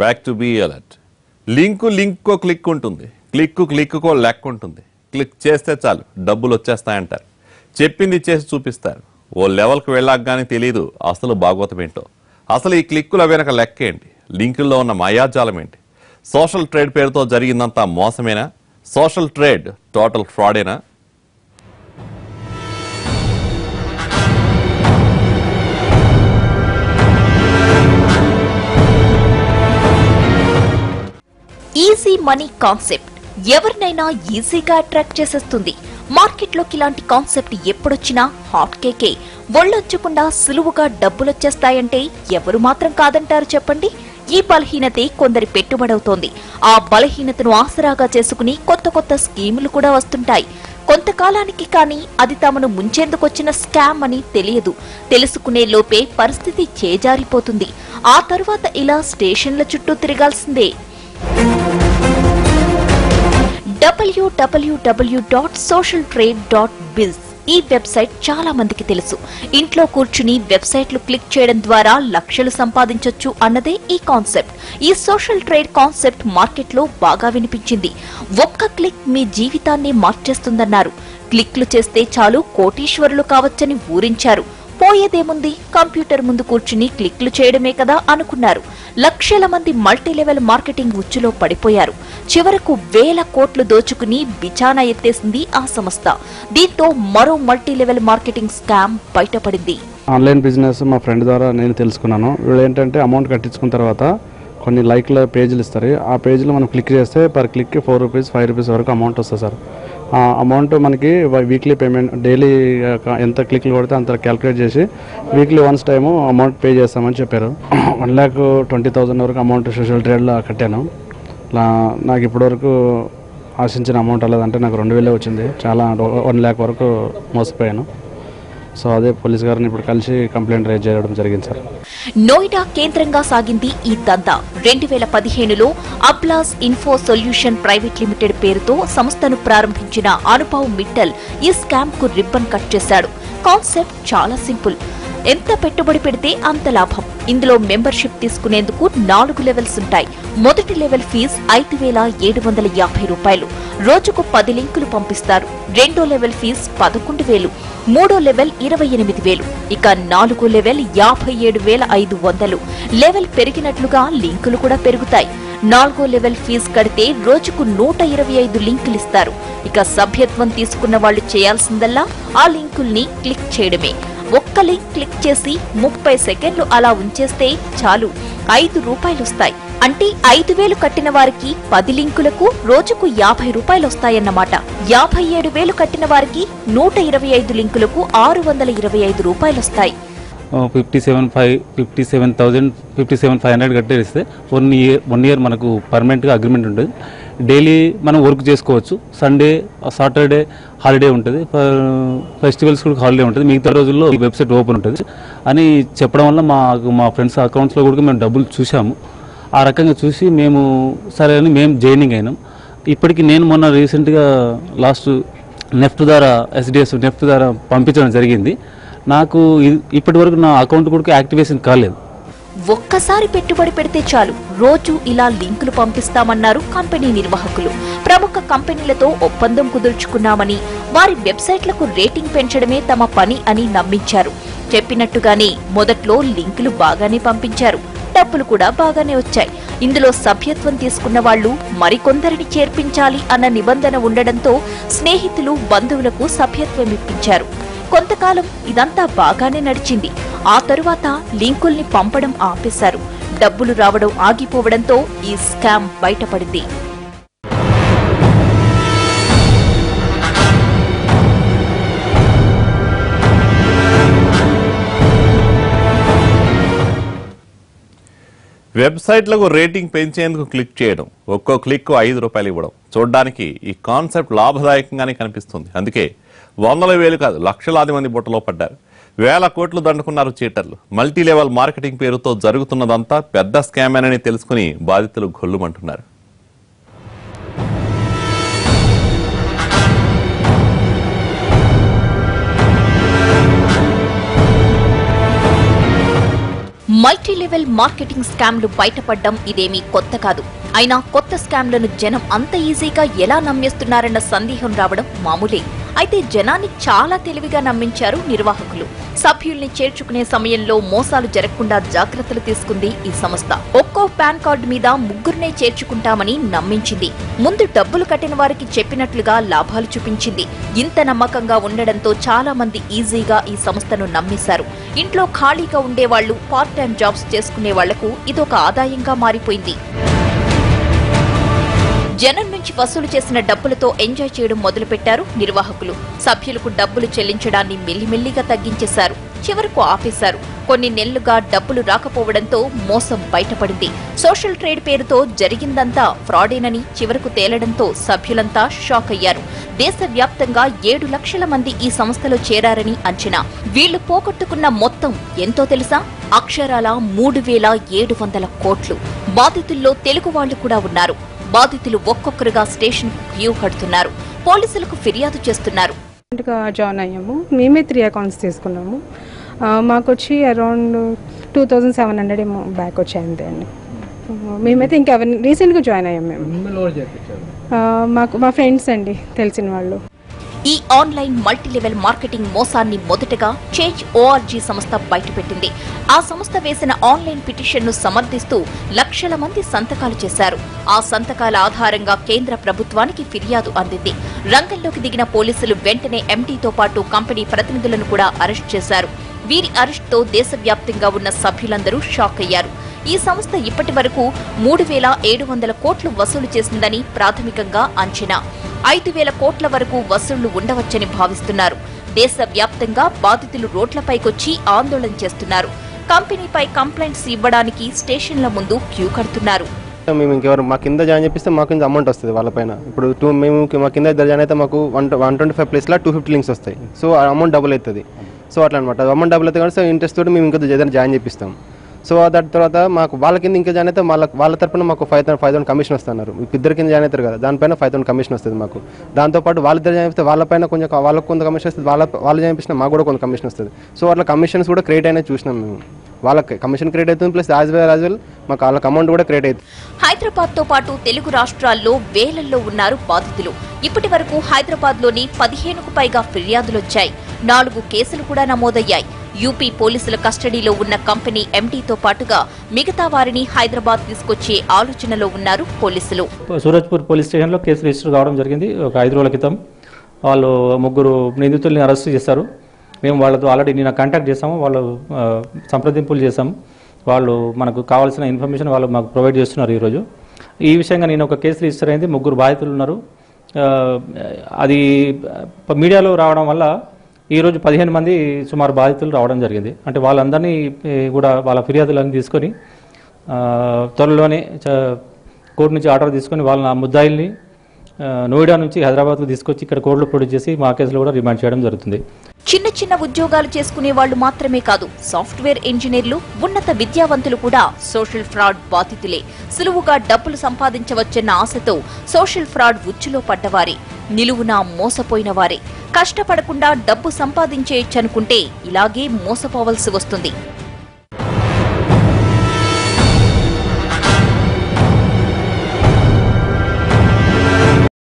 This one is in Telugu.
Back to be alert. లింక్కో క్లిక్ ఉంటుంది, క్లిక్కో లెక్క ఉంటుంది. క్లిక్ చేస్తే చాలు డబ్బులు వచ్చేస్తాయంటారు. చెప్పింది చేసి చూపిస్తారు. ఓ లెవెల్కి వెళ్ళాక కానీ తెలియదు అసలు భాగవతం ఏంటో. అసలు ఈ క్లిక్కుల వెనక లెక్క ఏంటి? లింకుల్లో ఉన్న మాయాజాలం ఏంటి? సోషల్ ట్రేడ్ పేరుతో జరిగిందంతా మోసమేనా? సోషల్ ట్రేడ్ టోటల్ ఫ్రాడేనా? ఈజీ మనీ కాన్సెప్ట్ ఎవరినైనా ఈజీగా అట్రాక్ట్ చేసేస్తుంది. మార్కెట్లోకి ఇలాంటి కాన్సెప్ట్ ఎప్పుడొచ్చినా హాట్ కేకే. ఒళ్ళొచ్చకుండా సులువుగా డబ్బులొచ్చేస్తాయంటే ఎవరు మాత్రం కాదంటారు చెప్పండి. ఈ బలహీనతే కొందరి పెట్టుబడవుతోంది. ఆ బలహీనతను ఆసరాగా చేసుకుని కొత్త స్కీములు కూడా వస్తుంటాయి. కొంతకాలానికి కానీ అది తమను ముంచేందుకొచ్చిన స్కామ్ అని తెలియదు. తెలుసుకునే లోపే పరిస్థితి చేజారిపోతుంది. ఆ తరువాత ఇలా స్టేషన్ల చుట్టూ తిరగాల్సిందే. www.socialtrade.biz ఈ వెబ్సైట్ చాలా మందికి తెలుసు. ఇంట్లో కూర్చుని వెబ్సైట్లు క్లిక్ చేయడం ద్వారా లక్షలు సంపాదించొచ్చు అన్నదే ఈ కాన్సెప్ట్. ఈ సోషల్ ట్రేడ్ కాన్సెప్ట్ మార్కెట్లో బాగా వినిపించింది. ఒక్క క్లిక్ మీ జీవితాన్ని మార్చేస్తుందన్నారు. క్లిక్లు చేస్తే చాలు కోటీశ్వరులు కావచ్చని ఊరించారు. పోయేదేముంది, కంప్యూటర్ ముందు కూర్చుని క్లిక్లు చేయడమే కదా అనుకున్నారు. లక్షల మంది మల్టీలెవెల్ మార్కెటింగ్ ఉచ్చులో పడిపోయారు. చివరకు వేల కోట్లు దోచుకుని బిచానా ఎత్తేసింది ఆ సంస్థ. దీంతో మరో మల్టీలెవెల్ మార్కెటింగ్ స్కామ్ బయటపడింది. ఆన్లైన్ బిజినెస్ మా ఫ్రెండ్ ద్వారా నేను తెలుసుకున్నాను. వీళ్ళు ఏంటంటే అమౌంట్ కట్టించుకున్న తర్వాత కొన్ని లైక్ల పేజీలు ఇస్తారు. ఆ పేజీలో మనం క్లిక్ చేస్తే పర్ క్లిక్కి ₹4 ₹5 వరకు అమౌంట్ వస్తుంది సార్. ఆ అమౌంట్ మనకి వీక్లీ పేమెంట్, డైలీ ఎంత క్లిక్లు కొడితే అంత క్యాలిక్యులేట్ చేసి weekly once time amount pay చేస్తామని చెప్పారు. 1,20,000 వరకు అమౌంట్ సోషల్ ట్రేడ్లో కట్టాను. నాకు ఇప్పటివరకు ఆశించిన అమౌంట్ అలేదంటే నాకు 2,000 వచ్చింది. చాలా 1,00,000 వరకు మోసపోయాను. సో అదే పోలీస్ గారిని ఇప్పుడు కలిసి కంప్లైంట్ రైజ్ చేయడం జరిగింది సార్. నోయిడా కేంద్రంగా సాగింది ఈ దందా. 2015లో అబ్లాస్ ఇన్ఫో సొల్యూషన్ ప్రైవేట్ లిమిటెడ్ పేరుతో సంస్థను ప్రారంభించిన అనుభవ్ మిట్టల్ ఈ స్కామ్ కు రిబ్బన్ కట్ చేశాడు. కాన్సెప్ట్ చాలా సింపుల్. ఎంత పెట్టుబడి పెడితే అంత లాభం. ఇందులో మెంబర్షిప్ తీసుకునేందుకు 4 లెవెల్స్ ఉంటాయి. మొదటి లెవెల్ ఫీజు ₹5,750. రోజుకు 10 లింకులు పంపిస్తారు. రెండో లెవెల్ ఫీజు 11,000. మూడో లెవెల్ 28,000. ఇక 4వ లెవెల్ 57,500. లెవెల్ పెరిగినట్లుగా లింకులు కూడా పెరుగుతాయి. 4వ లెవెల్ ఫీజు కడితే రోజుకు 125 లింకులు ఇస్తారు. ఇక సభ్యత్వం తీసుకున్న వాళ్ళు చేయాల్సిందల్లా ఆ లింకుల్ని క్లిక్ చేయడమే. ఒక్క లింక్ క్లిక్ చేసి 30 సెకండ్లు అలా ఉంచేస్తే చాలు ₹5 వస్తాయి. అంటే 5,000 కట్టిన వారికి 10 లింకులకు రోజుకు ₹50 వస్తాయన్నమాట. 57,000 కట్టిన వారికి 125 లింకులకు ₹625 వస్తాయి. 57,500 కట్టేస్తే 1 ఇయర్ మనకు పర్మనెంట్గా అగ్రిమెంట్ ఉంటుంది. డైలీ మనం వర్క్ చేసుకోవచ్చు. సండే, సాటర్డే హాలిడే ఉంటుంది. ఫెస్టివల్స్ కూడా హాలిడే ఉంటుంది. మిగతా రోజుల్లో వెబ్సైట్ ఓపెన్ ఉంటుంది అని చెప్పడం వల్ల మా ఫ్రెండ్స్ అకౌంట్స్లో కూడా మేము డబ్బులు చూసాము. ఆ రకంగా చూసి మేము సరే అని మేము జాయినింగ్ అయినాం. ఇప్పటికి నేను మొన్న రీసెంట్గా లాస్ట్ నెఫ్ట్ ద్వారా SDS నెఫ్ట్ ద్వారా పంపించడం జరిగింది. నాకు ఇప్పటి వరకు నా అకౌంట్ కూడా యాక్టివేషన్ కాలేదు. ఒక్కసారి పెట్టుబడి పెడితే చాలు రోజు ఇలా లింకులు పంపిస్తామన్నారు కంపెనీ నిర్వాహకులు. ప్రముఖ కంపెనీలతో ఒప్పందం కుదుర్చుకున్నామని, వారి వెబ్సైట్లకు రేటింగ్ పెంచడమే తమ పని అని నమ్మించారు. చెప్పినట్టుగానే మొదట్లో లింకులు బాగానే పంపించారు. డబ్బులు కూడా బాగానే వచ్చాయి. ఇందులో సభ్యత్వం తీసుకున్న వాళ్లు మరికొందరిని చేర్పించాలి అన్న నిబంధన ఉండడంతో స్నేహితులు, బంధువులకు సభ్యత్వం ఇప్పించారు. కొంతకాలం ఇదంతా బాగానే నడిచింది. ఆ తరువాత లింకుల్ని పంపడం ఆపేశారు. డబ్బులు రావడం ఆగిపోవడంతో ఈ స్కామ్ బయటపడింది. వెబ్సైట్లకు రేటింగ్ పెంచేందుకు క్లిక్ చేయడం, ఒక్కో క్లిక్ ₹5 ఇవ్వడం చూడడానికి ఈ కాన్సెప్ట్ లాభదాయకంగానే కనిపిస్తుంది. అందుకే 100,000 కాదు లక్షలాది మంది బుట్టలో పడ్డారు. వేల కోట్లు దండుకున్నారు చీటర్లు. మల్టీ లెవెల్ మార్కెటింగ్ పేరుతో జరుగుతున్నదంతా పెద్ద స్కామేనని తెలుసుకుని బాధితులు గొల్లుమంటున్నారు. మల్టీ లెవెల్ మార్కెటింగ్ స్కామ్లు బయటపడ్డం ఇదేమీ కొత్త కాదు. అయినా కొత్త స్కామ్లను జనం అంత ఈజీగా ఎలా నమ్మేస్తున్నారన్న సందేహం రావడం మామూలే. అయితే జనాన్ని చాలా తెలివిగా నమ్మించారు నిర్వాహకులు. సభ్యుల్ని చేర్చుకునే సమయంలో మోసాలు జరగకుండా జాగ్రత్తలు తీసుకుంది ఈ సంస్థ. ఒక్కో పాన్ కార్డు మీద 3 చేర్చుకుంటామని నమ్మించింది. ముందు డబ్బులు కట్టిన వారికి చెప్పినట్లుగా లాభాలు చూపించింది. ఇంత నమ్మకంగా ఉండడంతో చాలా మంది ఈజీగా ఈ సంస్థను నమ్మేశారు. ఇంట్లో ఖాళీగా ఉండేవాళ్లు, పార్ట్ టైం జాబ్స్ చేసుకునే వాళ్లకు ఇదొక ఆదాయంగా మారిపోయింది. జనం నుంచి వసూలు చేసిన డబ్బులతో ఎంజాయ్ చేయడం మొదలుపెట్టారు నిర్వాహకులు. సభ్యులకు డబ్బులు చెల్లించడాన్ని మెల్లిమెల్లిగా తగ్గించేశారు. చివరకు ఆపేశారు. కొన్ని నెలలుగా డబ్బులు రాకపోవడంతో మోసం బయటపడింది. సోషల్ ట్రేడ్ పేరుతో జరిగిందంతా ఫ్రాడేనని చివరకు తేలడంతో సభ్యులంతా షాక్ అయ్యారు. దేశవ్యాప్తంగా 7 లక్షల మంది ఈ సంస్థలో చేరారని అంచనా. వీళ్లు పోగొట్టుకున్న మొత్తం ఎంతో తెలుసా? అక్షరాల 3,700 కోట్లు. బాధితుల్లో తెలుగు వాళ్లు కూడా ఉన్నారు. బాధితులు ఒక్కొక్కరుగా స్టేషన్ కు క్యూ కడుతున్నారు. పోలీసులకు ఫిర్యాదు చేస్తున్నారు. జాయిన్ అయ్యాము. మేమే 3 అకౌంట్స్ తీసుకున్నాము. మాకు వచ్చి అరౌండ్ 2,700 ఏమో బ్యాక్ వచ్చాయి అంతే అండి. మేమైతే ఇంకా రీసెంట్గా జాయిన్ అయ్యాము. మేము మాకు మా ఫ్రెండ్స్ అండి, తెలిసిన వాళ్ళు. ఈ ఆన్లైన్ మల్టీలెవెల్ మార్కెటింగ్ మోసాన్ని మొదటగా Change.org సంస్థ బయటపెట్టింది. ఆ సంస్థ వేసిన ఆన్లైన్ పిటిషన్ను సమర్థిస్తూ లక్షల మంది సంతకాలు చేశారు. ఆ సంతకాల ఆధారంగా కేంద్ర ప్రభుత్వానికి ఫిర్యాదు అందింది. రంగంలోకి దిగిన పోలీసులు వెంటనే ఎండీతో పాటు కంపెనీ ప్రతినిధులను కూడా అరెస్ట్ చేశారు. వీరి అరెస్టుతో దేశవ్యాప్తంగా ఉన్న సభ్యులందరూ షాక్ అయ్యారు. ఈ సంస్థ ఇప్పటి వరకు 3,700 కోట్లు వసూలు చేసిందని ప్రాథమికంగా అంచనా. 5,000 కోట్ల వరకు వసూళ్లు ఉండవచ్చని భావిస్తున్నారు. దేశవ్యాప్తంగా బాధితులు రోడ్లపైకొచ్చి ఆందోళన చేస్తున్నారు. కంపెనీపై కంప్లైంట్స్ ఇవ్వడానికి స్టేషన్ల ముందు క్యూ కడుతున్నారు. మేము ఇంకెవరు మా కింద జాయిన్ చేపిస్తే మాకు కింద అమౌంట్ వస్తుంది వాళ్ళపైన. ఇప్పుడు మేము మా కింద జాయిన్ అయితే మాకు 125 ప్లేస్లో 250 లింక్స్ వస్తాయి. సో ఆ అమౌంట్ డబుల్ అవుతుంది. సో అట్లా అనమాట. అమౌంట్ డబుల్ అవుతుంది కాబట్టి ఇంట్రెస్ట్ తోటి మేము ఇంకా ఏదైనా జాయిన్ చేపిస్తాం. సో దాని తర్వాత మాకు వాళ్ళ కింద ఇంకా జాయిన్ అయితే వాళ్ళ తరపున మాకు 5,000 కమిషన్ వస్తున్నారు. ఇద్దరు కింద జాయిన్ అవుతారు కదా, దానిపైన 5,000 కమిషన్ వస్తుంది మాకు. దాంతోపాటు వాళ్ళిద్దరు జాయిన్ అయితే వాళ్ళపైన వాళ్ళకు కొంత కమిషన్ వస్తుంది, వాళ్ళు జాయిన్ చేసిన మాకు కూడా కొంత కమిషన్ వస్తుంది. సో అట్లా కమిషన్స్ కూడా క్రియేట్ అయినా చూసినాం మేము. వాళ్ళకి కమిషన్ క్రియేట్ అవుతుంది, ప్లస్ యాజ్ వెల్ మాకు వాళ్ళకి అమౌంట్ కూడా క్రియేట్ అవుతుంది. హైదరాబాద్ తో పాటు తెలుగు రాష్ట్రాల్లో వేలల్లో ఉన్నారు బాధితులు. ఇప్పటి వరకు హైదరాబాద్ లోని 15కు పైగా ఫిర్యాదులొచ్చాయి. 4 కేసులు కూడా నమోదయ్యాయి. యూపీ పోలీసుల కస్టడీలో ఉన్న కంపెనీ ఎండీతో పాటుగా మిగతా వారిని హైదరాబాద్ తీసుకొచ్చే ఆలోచనలో ఉన్నారు పోలీసులు. సూరజ్పూర్ పోలీస్ స్టేషన్లో కేసు రిజిస్టర్ కావడం జరిగింది. ఒక 5 రోజుల క్రితం వాళ్ళు 3 నిందితుల్ని అరెస్ట్ చేశారు. మేము వాళ్ళతో ఆల్రెడీ నిన్న కాంటాక్ట్ చేసాము, వాళ్ళు సంప్రదింపులు చేసాము. వాళ్ళు మనకు కావాల్సిన ఇన్ఫర్మేషన్ వాళ్ళు మాకు ప్రొవైడ్ చేస్తున్నారు. ఈరోజు ఈ విషయంగా నేను ఒక కేసు రిజిస్టర్ అయింది. 3 బాధితులు ఉన్నారు. అది మీడియాలో రావడం వల్ల ఈరోజు 15 మంది సుమారు బాధితులు రావడం జరిగింది. అంటే వాళ్ళందరినీ కూడా వాళ్ళ ఫిర్యాదులను తీసుకొని త్వరలోనే కోర్టు నుంచి ఆర్డర్ తీసుకొని వాళ్ళ ముద్దాయిల్ని నోయిడా నుంచి హైదరాబాద్కు తీసుకొచ్చి ఇక్కడ కోర్టులో ప్రొడ్యూస్ చేసి మా కేసులో కూడా రిమాండ్ చేయడం జరుగుతుంది. చిన్న చిన్న ఉద్యోగాలు చేసుకునే వాళ్లు మాత్రమే కాదు, సాఫ్ట్వేర్ ఇంజనీర్లు, ఉన్నత విద్యావంతులు కూడా సోషల్ ఫ్రాడ్ బాధితులే. సులువుగా డబ్బులు సంపాదించవచ్చన్న ఆశతో సోషల్ ఫ్రాడ్ ఉచ్చులో పడ్డవారే, నిలువునా మోసపోయిన వారే. కష్టపడకుండా డబ్బు సంపాదించేయచ్చనుకుంటే ఇలాగే మోసపోవలసి వస్తుంది.